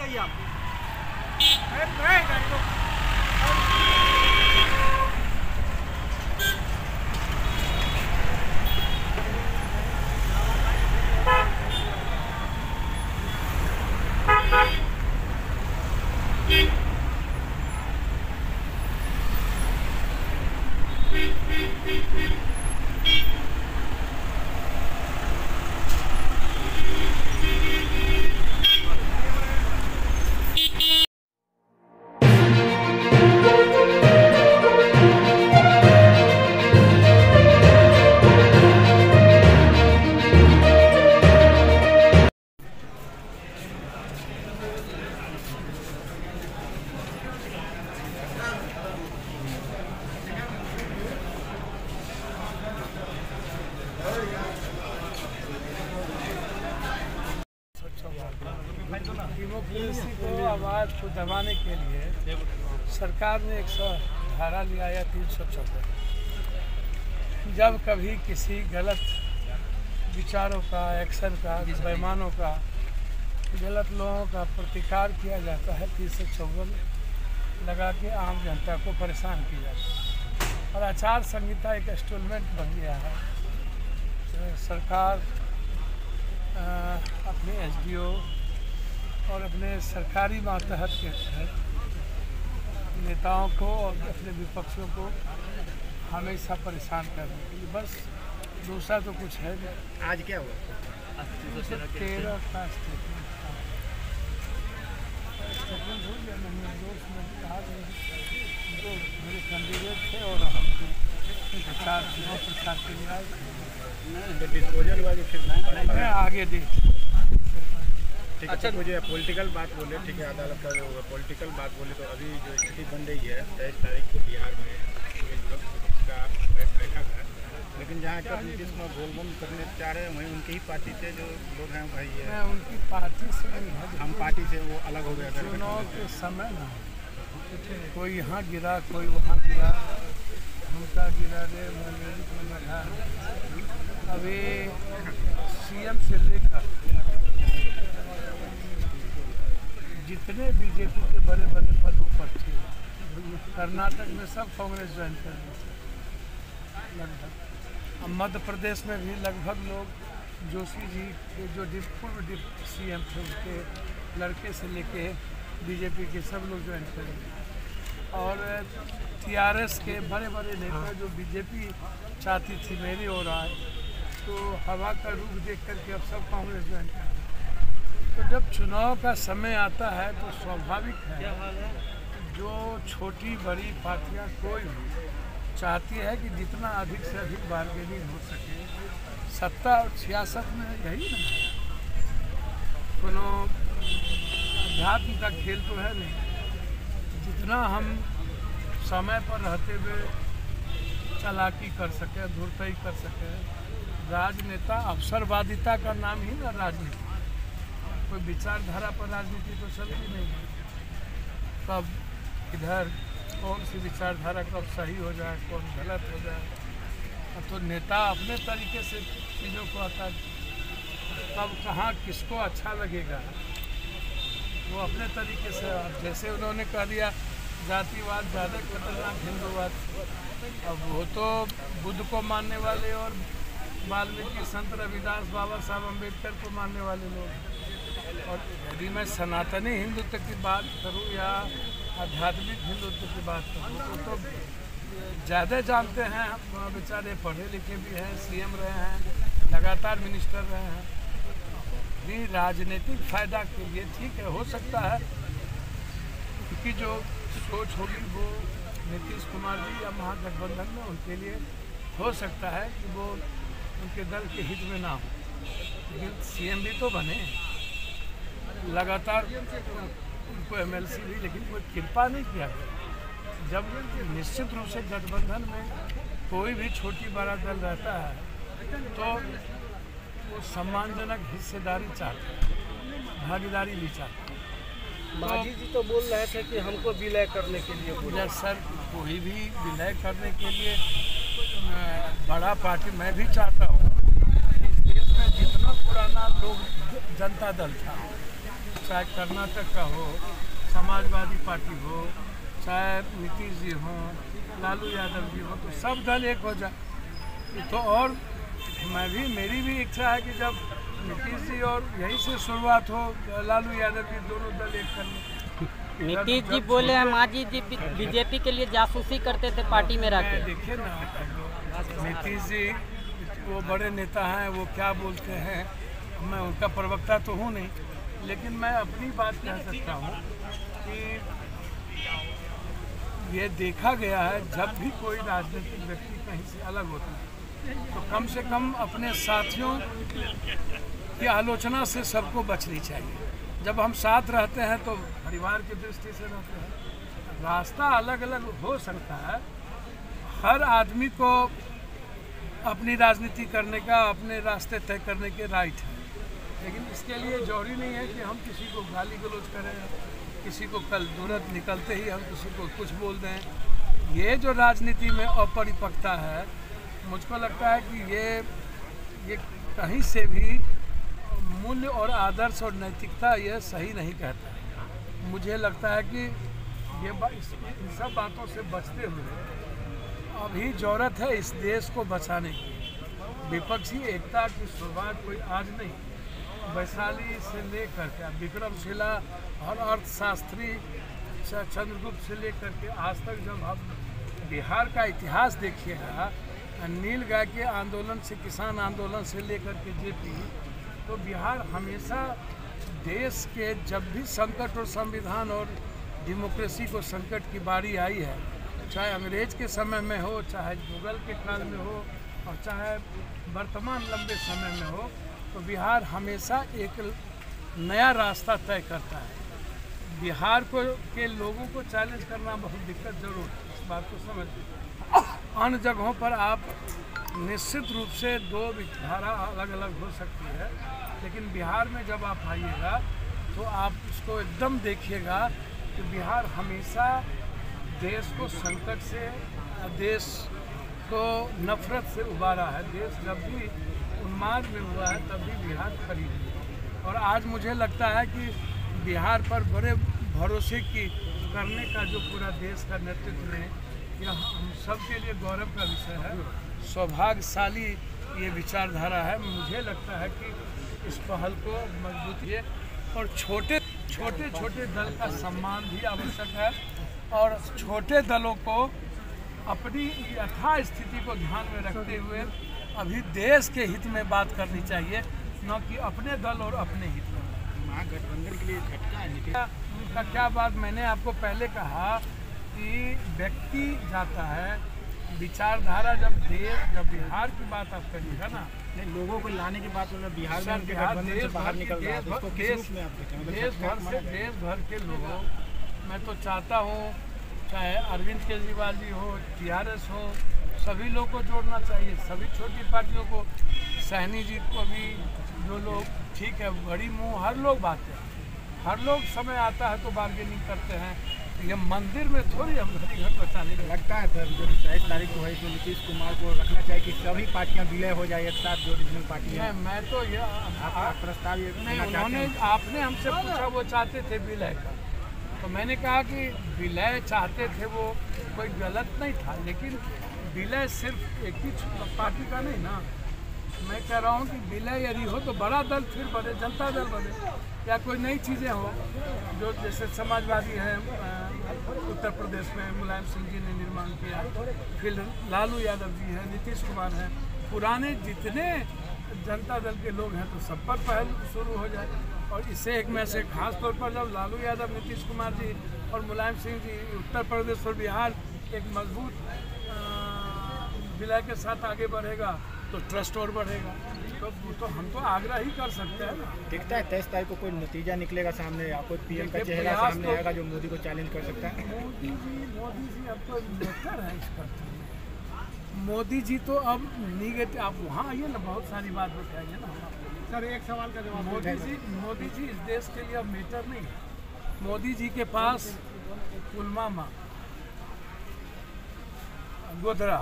जाइए आप। डेमोक्रेसी को आवाज़ को दबाने के लिए सरकार ने एक धारा ले आया 314। जब कभी किसी गलत विचारों का, एक्शन का, पैमानों का, गलत लोगों का प्रतिकार किया जाता है 354 लगा के आम जनता को परेशान किया जाता है। और आचार संहिता एक इंस्टॉलमेंट बन गया है। सरकार अपने एसडीओ और अपने सरकारी मातहत के तहत नेताओं को और अपने विपक्षों को हमेशा परेशान करने के लिए, बस दूसरा तो कुछ है नहीं। आज क्या हुआ? 13 का स्टेटमेंट हो गया। मैंने दोस्त में कहा जो मेरे कैंडिडेट थे और हम प्रचार के लिए आए डिस्पोजल वाले मैं आगे दे। अच्छा, मुझे पॉलिटिकल बात बोले, ठीक है, अदालत का जो पॉलिटिकल बात बोले तो अभी जो स्थिति बन रही है 23 तारीख को बिहार में का बैठक है, लेकिन जहाँ का नीतीश कुमार गोलबंद करने चाह रहे हैं वहीं उनकी ही पार्टी से जो लोग हैं भाई है, मैं उनकी पार्टी से नहीं है, हम पार्टी से वो अलग हो गया। चुनाव के समय ना कोई यहाँ गिरा, कोई वहाँ गिरा, उनका गिरा रे अभी सीएम से लेकर जितने बीजेपी के बड़े बड़े पदों पर थे कर्नाटक में सब कांग्रेस ज्वाइन कर दी लगभग। अब मध्य प्रदेश में भी लगभग लोग जोशी जी के जो पूर्व डिप्टी सीएम थे उनके लड़के से लेके बीजेपी के सब लोग ज्वाइन कर दिए। और टीआरएस के बड़े बड़े नेता जो बीजेपी चाहती थी मेरी ओर आए, तो हवा का रुख देख करके अब सब कांग्रेस ज्वाइन कर। तो जब चुनाव का समय आता है तो स्वाभाविक है जो छोटी बड़ी पार्टियां कोई भी चाहती है कि जितना अधिक से अधिक बार्गेनिंग हो सके। सत्ता और सियासत में यही ना कोनो अध्यात्म का खेल तो है नहीं। जितना हम समय पर रहते हुए चालाकी कर सके, धूर्तई कर सके। राजनेता अवसरवादिता का नाम ही ना राजनीति, कोई विचारधारा पर राजनीति तो चलती नहीं है। कब इधर कौन सी विचारधारा कब सही हो जाए, कौन गलत हो जाए, तो नेता अपने तरीके से चीज़ों को आता है। कब कहाँ किसको अच्छा लगेगा वो अपने तरीके से। जैसे उन्होंने कह दिया जातिवाद ज़्यादा खतरनाक हिंदूवाद, अब वो तो बुद्ध को मानने वाले और वाल्मीकि, संत रविदास, बाबा साहब अम्बेडकर को मानने वाले लोग। और यदि मैं सनातनी हिंदुत्व की बात करूं या आध्यात्मिक हिंदुत्व की बात करूं तो ज़्यादा जानते हैं। बेचारे पढ़े लिखे भी हैं, सीएम रहे हैं, लगातार मिनिस्टर रहे हैं। भी राजनीतिक फायदा के लिए ठीक है, हो सकता है क्योंकि जो सोच होगी वो नीतीश कुमार जी या महागठबंधन में उनके लिए हो सकता है कि वो उनके दल के हित में ना हो। लेकिन सीएम भी तो बने लगातार, उनको एमएलसी भी, लेकिन कोई कृपा नहीं किया गया। जब निश्चित रूप से गठबंधन में कोई भी छोटी बड़ा दल रहता है तो वो सम्मानजनक हिस्सेदारी चाहते हैं, भागीदारी भी चाहते हैं। मांझी जी तो बोल रहे थे कि हमको विलय करने के लिए बोला। सर, कोई भी विलय करने के लिए बड़ा पार्टी मैं भी चाहता हूँ। इस देश में जितना पुराना लोग जनता दल था, चाहे कर्नाटक का हो, समाजवादी पार्टी हो, चाहे नीतीश जी हों, लालू यादव जी हो, तो सब दल एक हो जाए। तो और मेरी भी इच्छा है कि जब नीतीश जी और यहीं से शुरुआत हो, लालू यादव जी दोनों दल एक कर लें। नीतीश जी बोले हैं मांझी जी बीजेपी के लिए जासूसी करते थे पार्टी में रह के। देखिए ना, नीतीश जी वो बड़े नेता हैं, वो क्या बोलते हैं, मैं उनका प्रवक्ता तो हूँ नहीं, लेकिन मैं अपनी बात कह सकता हूँ कि ये देखा गया है जब भी कोई राजनीतिक व्यक्ति कहीं से अलग होता है तो कम से कम अपने साथियों की आलोचना से सबको बचनी चाहिए। जब हम साथ रहते हैं तो परिवार की दृष्टि से रहते हैं। रास्ता अलग अलग हो सकता है, हर आदमी को अपनी राजनीति करने का, अपने रास्ते तय करने के राइट है, लेकिन इसके लिए जरूरी नहीं है कि हम किसी को गाली गलौज करें, किसी को कल तुरंत निकलते ही हम किसी को कुछ बोल दें। ये जो राजनीति में अपरिपक्वता है, मुझको लगता है कि ये कहीं से भी मूल्य और आदर्श और नैतिकता ये सही नहीं कहता। मुझे लगता है कि ये इन सब बातों से बचते हुए अभी ज़रूरत है इस देश को बचाने की। विपक्षी एकता की शुरुआत कोई आज नहीं, वैशाली से लेकर के विक्रमशिला और अर्थशास्त्री चंद्रगुप्त से लेकर के आज तक जब हम बिहार का इतिहास देखिएगा, नील गाय के आंदोलन से, किसान आंदोलन से लेकर के जेपी, तो बिहार हमेशा देश के जब भी संकट और संविधान और डेमोक्रेसी को संकट की बारी आई है, चाहे अंग्रेज के समय में हो, चाहे मुगल के काल में हो और चाहे वर्तमान लंबे समय में हो, तो बिहार हमेशा एक नया रास्ता तय करता है। बिहार के लोगों को चैलेंज करना बहुत दिक्कत जरूर है, इस बात को समझ। अन्य जगहों पर आप निश्चित रूप से दो विचारधारा अलग अलग हो सकती है, लेकिन बिहार में जब आप आइएगा तो आप इसको एकदम देखिएगा कि बिहार हमेशा देश को संकट से, देश को नफरत से उबारा है। देश जब भी उन्माद में हुआ है तब भी बिहार खड़ी है, और आज मुझे लगता है कि बिहार पर बड़े भरोसे की करने का जो पूरा देश का नेतृत्व ने, यह हम सब के लिए गौरव का विषय है। सौभाग्यशाली ये विचारधारा है। मुझे लगता है कि इस पहल को मजबूती है, और छोटे छोटे दल का सम्मान भी आवश्यक है, और छोटे दलों को अपनी यथास्थिति को ध्यान में रखते हुए अभी देश के हित में बात करनी चाहिए, न कि अपने दल और अपने हित में। महागठबंधन के लिए झटका है का क्या बात, मैंने आपको पहले कहा कि व्यक्ति जाता है, विचारधारा जब बिहार की बात आप करिएगा ना, नहीं, लोगों को लाने की बात मतलब बिहार में गठबंधन से बाहर निकल रहा है, उसको किस रूप में आप देखें? देश भर के लोगों, मैं तो चाहता हूँ चाहे अरविंद केजरीवाल जी हो, TRS हो, सभी लोग को जोड़ना चाहिए, सभी छोटी पार्टियों को, सहनी जी को भी, जो लोग ठीक है, बड़ी मुँह हर लोग बात है, हर लोग समय आता है तो बार्गेनिंग करते हैं। ये मंदिर में थोड़ी हम घर बचाने का लगता है सर, जो 23 तारीख को है तो नीतीश कुमार को रखना चाहिए कि सभी पार्टियां विलय हो जाए एक साथ, जो रीजनल पार्टी है। मैं तो ये आपका प्रस्ताव ये नहीं, उन्होंने आपने हमसे पूछा वो चाहते थे विलय का, तो मैंने कहा कि विलय चाहते थे, वो कोई गलत नहीं था, लेकिन विलय सिर्फ एक ही पार्टी का नहीं ना। मैं कह रहा हूँ कि विलय यदि हो तो बड़ा दल फिर बने, जनता दल बने, या कोई नई चीज़ें हो, जो जैसे समाजवादी हैं उत्तर प्रदेश में, मुलायम सिंह जी ने निर्माण किया, फिर लालू यादव जी हैं, नीतीश कुमार हैं, पुराने जितने जनता दल के लोग हैं, तो सब पर पहल शुरू हो जाए। और इससे एक में से खास तौर पर जब लालू यादव, नीतीश कुमार जी और मुलायम सिंह जी उत्तर प्रदेश और बिहार एक मजबूत विलय के साथ आगे बढ़ेगा तो ट्रस्ट और बढ़ेगा। तो हम तो आग्रह ही कर सकते हैं ना। दिखता है 23 तारीख को कोई नतीजा निकलेगा सामने, या कोई PM का चेहरा सामने आएगा जो मोदी को चैलेंज कर सकता है? मोदी जी अब तो बेहतर है इस पर। मोदी जी तो अब निगेटिव, आप वहाँ आइए ना, बहुत सारी बात बताएंगे ना। सर एक सवाल का जवाब, मोदी जी इस देश के लिए अब मीटर नहीं है। मोदी जी के पास पुलवामा, गोधरा,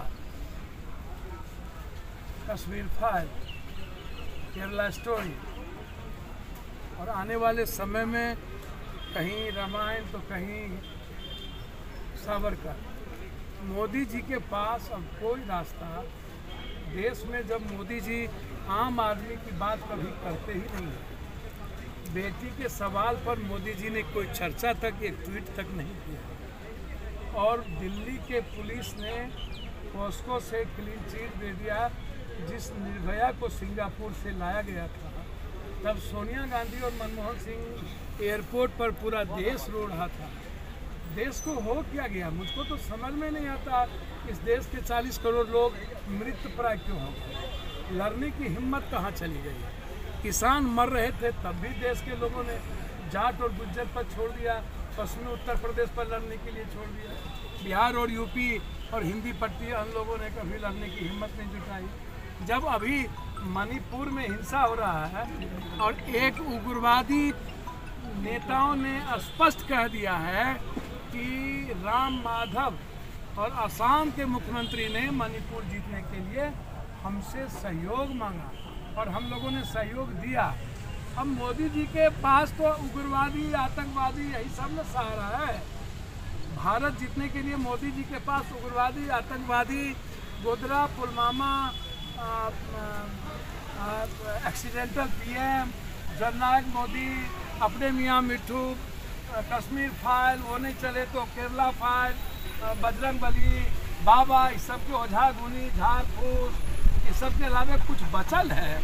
कश्मीर फाइल, केरला स्टोरी और आने वाले समय में कहीं रामायण तो कहीं सावरकर। मोदी जी के पास अब कोई रास्ता देश में, जब मोदी जी आम आदमी की बात कभी करते ही नहीं है। बेटी के सवाल पर मोदी जी ने कोई चर्चा तक, एक ट्वीट तक नहीं किया। और दिल्ली के पुलिस ने पॉस्को से क्लीन चिट दे दिया। जिस निर्भया को सिंगापुर से लाया गया था, तब सोनिया गांधी और मनमोहन सिंह एयरपोर्ट पर पूरा देश रो रहा था। देश को हो क्या गया, मुझको तो समझ में नहीं आता। इस देश के 40 करोड़ लोग मृतप्राय क्यों हो गए? लड़ने की हिम्मत कहाँ चली गई? किसान मर रहे थे तब भी देश के लोगों ने जाट और गुज्जर पर छोड़ दिया, पश्चिमी उत्तर प्रदेश पर लड़ने के लिए छोड़ दिया। बिहार और यूपी और हिंदी पट्टी उन लोगों ने कभी लड़ने की हिम्मत नहीं जुटाई। जब अभी मणिपुर में हिंसा हो रहा है और एक उग्रवादी नेताओं ने स्पष्ट कह दिया है कि राम माधव और असम के मुख्यमंत्री ने मणिपुर जीतने के लिए हमसे सहयोग मांगा और हम लोगों ने सहयोग दिया। अब मोदी जी के पास तो उग्रवादी, आतंकवादी यही सब न सहारा है। भारत जीतने के लिए मोदी जी के पास उग्रवादी, आतंकवादी, गोधरा, पुलवामा, एक्सीडेंटल पीएम, जननायक मोदी, अपने मियाँ मिट्ठू, कश्मीर फाइल, वो नहीं चले तो केरला फाइल, बजरंग बली, बाबा, इस सब के ओझा गुनी, झाड़ फूस, इस सब के अलावा कुछ बचल है?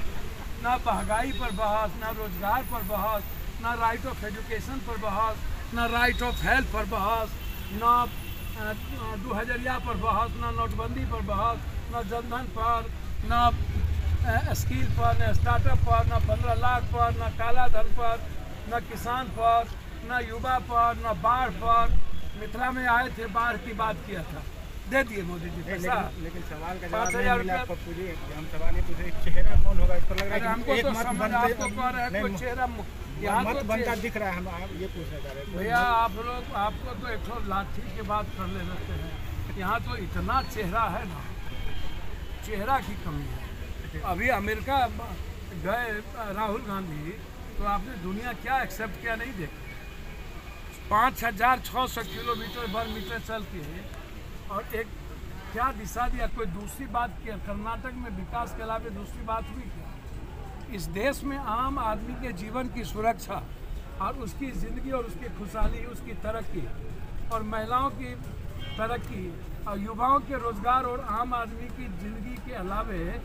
ना महंगाई पर बहस, ना रोजगार पर बहस, ना राइट ऑफ एजुकेशन पर बहस, ना राइट ऑफ हेल्थ पर बहस, ना 2000 पर बहस, ना नोटबंदी पर बहस, ना जनधन पर, ना स्किल पर, ना स्टार्टअप पर, ना 15 लाख पर, ना काला धन पर, ना किसान पर, ना युवा पर, ना बाढ़ पर। मिथिला में आए थे, बाढ़ की बात किया था, दे दिए मोदी जी पैसा। लेकिन सवाल का जवाब 5000 नहीं मिला। रुपया। हम सवाल ये पूछे चेहरा कौन होगा, इस पर लग रहा है हमको कि तो एक मत समझ, बनते आपको कह रहे हैं कोई चेहरा यहाँ मत तो बनता दिख रहा है। हम आप ये पूछना चाह रहे हैं भैया, आप लोग, आपको तो एक ठो लाठी के बात कर ले रहते हैं। यहाँ तो इतना चेहरा है ना, चेहरा की कमी है। अभी अमेरिका गए राहुल गांधी, तो आपने दुनिया क्या एक्सेप्ट किया नहीं देखा। 5600 किलोमीटर पर मीटर चल के और एक क्या दिशा दिया? कोई दूसरी बात किया? कर्नाटक में विकास के अलावा दूसरी बात हुई क्या? इस देश में आम आदमी के जीवन की सुरक्षा और उसकी ज़िंदगी और उसकी खुशहाली, उसकी तरक्की और महिलाओं की तरक्की और युवाओं के रोजगार और आम आदमी की ज़िंदगी के अलावे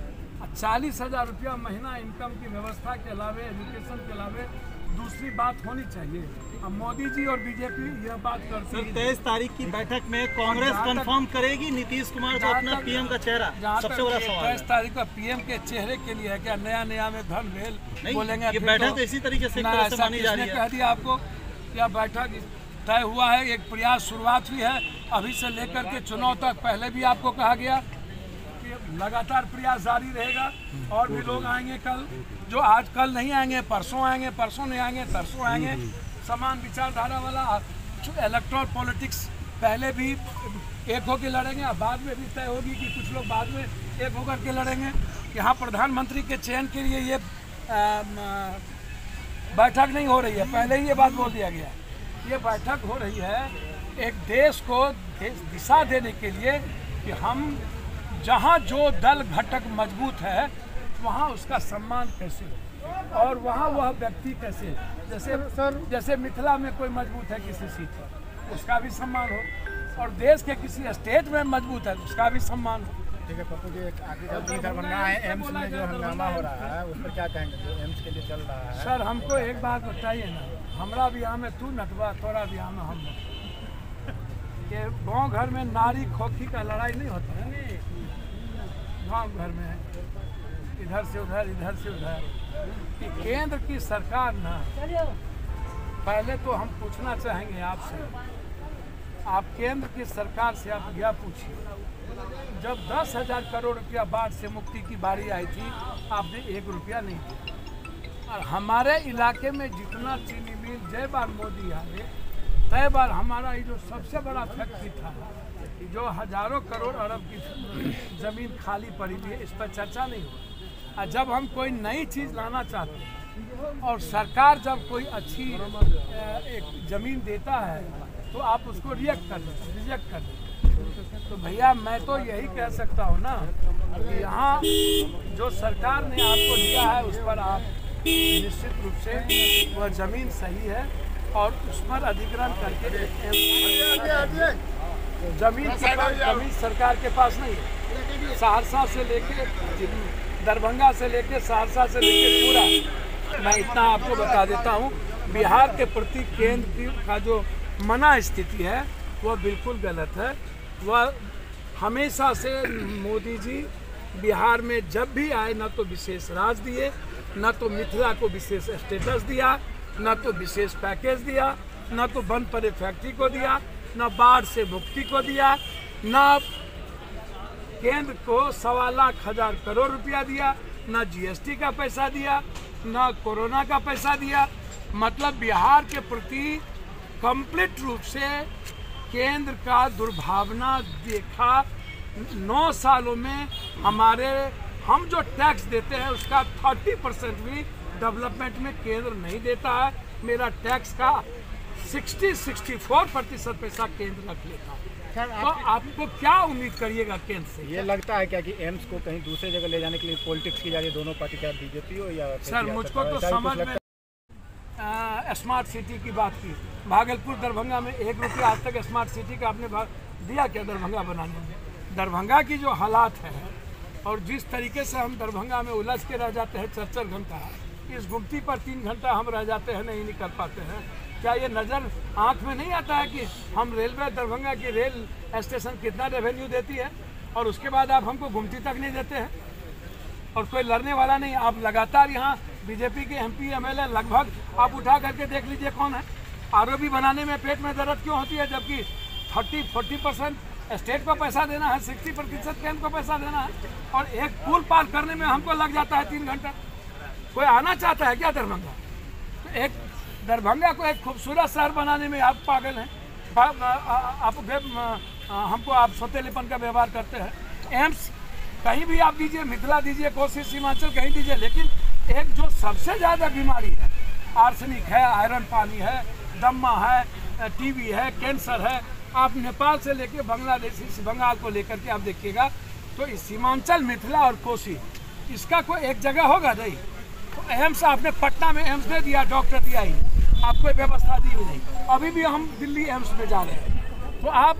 40,000 रुपया महीना इनकम की व्यवस्था के अलावे, एजुकेशन के अलावे दूसरी बात होनी चाहिए। अब मोदी जी और बीजेपी यह बात करती है। 23 तारीख की बैठक में कांग्रेस कंफर्म करेगी नीतीश कुमार को अपना पीएम का चेहरा? सबसे बड़ा सवाल 23 तारीख का पीएम के चेहरे के लिए है क्या? नया में धन भेल बोलेंगे? ये बैठक तो इसी तरीके से मानी जा रही है। कह दिया आपको क्या बैठक तय हुआ है? एक प्रयास शुरुआत हुई है, अभी से लेकर के चुनाव तक। पहले भी आपको कहा गया कि लगातार प्रयास जारी रहेगा और भी लोग आएंगे कल, जो आज कल नहीं आएंगे, परसों आएंगे, परसों नहीं आएंगे, तरसों आएंगे। समान विचारधारा वाला इलेक्ट्रल पॉलिटिक्स पहले भी एक होकर लड़ेंगे और बाद में भी तय होगी कि कुछ लोग बाद में एक होकर के लड़ेंगे। यहाँ प्रधानमंत्री के चयन के लिए ये बैठक नहीं हो रही है, पहले ही ये बात बोल दिया गया। ये बैठक हो रही है एक देश को दिशा देने के लिए कि हम जहाँ जो दल घटक मजबूत है वहाँ उसका सम्मान कैसे हो और वहाँ वह व्यक्ति कैसे, जैसे मिथिला में कोई मजबूत है किसी सीट पर, उसका भी सम्मान हो, और देश के किसी स्टेट में मजबूत है उसका भी सम्मान हो। ठीक है पप्पू जी, एक आगे का बनना है। एम्स में जो हंगामा हो रहा है उस पर क्या कहेंगे, जो एम्स के लिए चल रहा है? सर हमको एक बात बताइए ना, हमारा बिहार में तू नटवा, थोड़ा बिहार में हम कि गाँव घर में नारी खोखी का लड़ाई नहीं होता है। गाँव घर में इधर से उधर, इधर से उधर, कि केंद्र की सरकार ना, पहले तो हम पूछना चाहेंगे आपसे, आप केंद्र की सरकार से आप यह पूछिए, जब 10,000 करोड़ रुपया बाढ़ से मुक्ति की बारी आई थी आपने 1 रुपया नहीं दिया। और हमारे इलाके में जितना चीनी मिल जय बार मोदी आए तय बार हमारा ये जो सबसे बड़ा फैक्ट्री था, जो हजारों करोड़ अरब की जमीन खाली पड़ी हुई है, इस पर चर्चा नहीं हो। और जब हम कोई नई चीज़ लाना चाहते हैं और सरकार जब कोई अच्छी एक ज़मीन देता है तो आप उसको रिजेक्ट कर देते। तो भैया मैं तो यही कह सकता हूँ ना कि यहाँ जो सरकार ने आपको दिया है उस पर आप निश्चित रूप से वह ज़मीन सही है और उस पर अधिग्रहण करके जमीन सरकार के पास नहीं है। सहरसा से लेके दरभंगा से लेके सहरसा से लेके पूरा मैं इतना आपको बता देता हूँ, बिहार के प्रति केंद्र का जो मना स्थिति है वह बिल्कुल गलत है। वह हमेशा से मोदी जी बिहार में जब भी आए न तो विशेष राज दिए, न तो मिथिला को विशेष स्टेटस दिया, न तो विशेष पैकेज दिया, न तो बंद पड़े फैक्ट्री को दिया, न बाढ़ से मुक्ति को दिया, न केंद्र को 1.25 लाख करोड़ रुपया दिया, न जीएसटी का पैसा दिया, न कोरोना का पैसा दिया। मतलब बिहार के प्रति कंप्लीट रूप से केंद्र का दुर्भावना देखा। 9 सालों में हम जो टैक्स देते हैं उसका 30% भी डेवलपमेंट में केंद्र नहीं देता है। मेरा टैक्स का 64% पैसा केंद्र रख लेता है। तो आपको क्या उम्मीद करिएगा केंद्र से? ये लगता है क्या कि एम्स को कहीं दूसरे जगह ले जाने के लिए पॉलिटिक्स की जा रही है दोनों पार्टी, क्या बीजेपी हो या सर? मुझको तो समझ में स्मार्ट सिटी की बात की, भागलपुर दरभंगा में 1 रुपया आज तक स्मार्ट सिटी का आपने दिया क्या दरभंगा बनाने में? दरभंगा की जो हालात है और जिस तरीके से हम दरभंगा में उलझ के रह जाते हैं 4-4 घंटा, इस गुमती पर 3 घंटा हम रह जाते हैं, नहीं निकल पाते हैं। क्या ये नज़र आँख में नहीं आता है कि हम रेलवे दरभंगा की रेल स्टेशन कितना रेवेन्यू देती है और उसके बाद आप हमको गुमती तक नहीं देते हैं और कोई लड़ने वाला नहीं। आप लगातार यहाँ बीजेपी के MP MLA लगभग आप उठा करके देख लीजिए कौन है। आरओबी बनाने में पेट में दर्द क्यों होती है जबकि 30-40% स्टेट को पैसा देना है, 60% केंद्र को पैसा देना है और एक पुल पार करने में हमको लग जाता है 3 घंटा। कोई आना चाहता है क्या दरभंगा? तो एक दरभंगा को एक खूबसूरत शहर बनाने में आप पागल हैं। हमको आप सौतेलेपन का व्यवहार करते हैं। एम्स कहीं भी आप दीजिए, मिथिला दीजिए, कोसी सीमांचल कहीं दीजिए, लेकिन एक जो सबसे ज़्यादा बीमारी है, आर्सेनिक है, आयरन पानी है, दम्मा है, टीबी है, कैंसर है, आप नेपाल से लेके बांग्लादेश बंगाल को लेकर के आप देखिएगा तो इस सीमांचल मिथिला और कोसी इसका कोई एक जगह होगा नहीं। तो एम्स आपने पटना में एम्स दे दिया, डॉक्टर दिया ही, आपको व्यवस्था दी हुई नहीं। अभी भी हम दिल्ली एम्स में जा रहे हैं। तो आप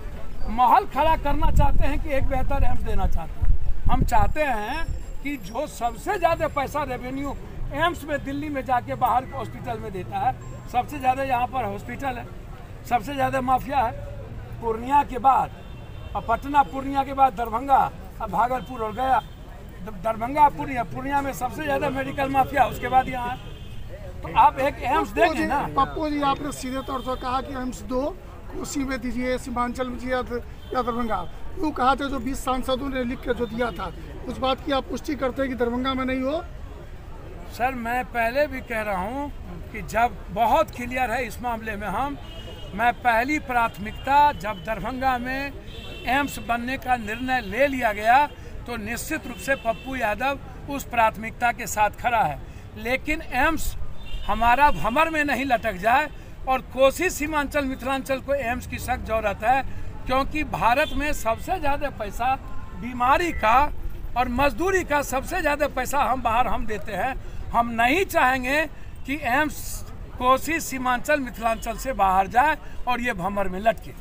माहौल खड़ा करना चाहते हैं कि एक बेहतर एम्स देना चाहते हैं। हम चाहते हैं कि जो सबसे ज़्यादा पैसा रेवेन्यू एम्स में दिल्ली में जाके बाहर के हॉस्पिटल में देता है, सबसे ज़्यादा यहाँ पर हॉस्पिटल है, सबसे ज़्यादा माफिया है पूर्णिया के बाद, और पटना पूर्णिया के बाद दरभंगा, अब भागलपुर और गया। दरभंगा पूर्णिया में सबसे ज़्यादा मेडिकल माफिया, उसके बाद यहाँ। तो आप एक एम्स देंगे ना? पप्पू जी आपने सीधे तौर पर कहा कि एम्स 2 कोसी में दीजिए, सीमांचल में दीजिए या दरभंगा। यूँ कहा था जो 20 सांसदों ने लिख के जो दिया था, उस बात की आप पुष्टि करते हैं कि दरभंगा में नहीं हो? सर मैं पहले भी कह रहा हूँ कि जब बहुत क्लियर है इस मामले में मैं पहली प्राथमिकता जब दरभंगा में एम्स बनने का निर्णय ले लिया गया तो निश्चित रूप से पप्पू यादव उस प्राथमिकता के साथ खड़ा है। लेकिन एम्स हमारा भंवर में नहीं लटक जाए और कोसी सीमांचल मिथिलांचल को एम्स की सख्त जरूरत है, क्योंकि भारत में सबसे ज़्यादा पैसा बीमारी का और मजदूरी का सबसे ज़्यादा पैसा हम देते हैं। हम नहीं चाहेंगे कि एम्स कोसी सीमांचल मिथिलांचल से बाहर जाए और ये भंवर में लटके।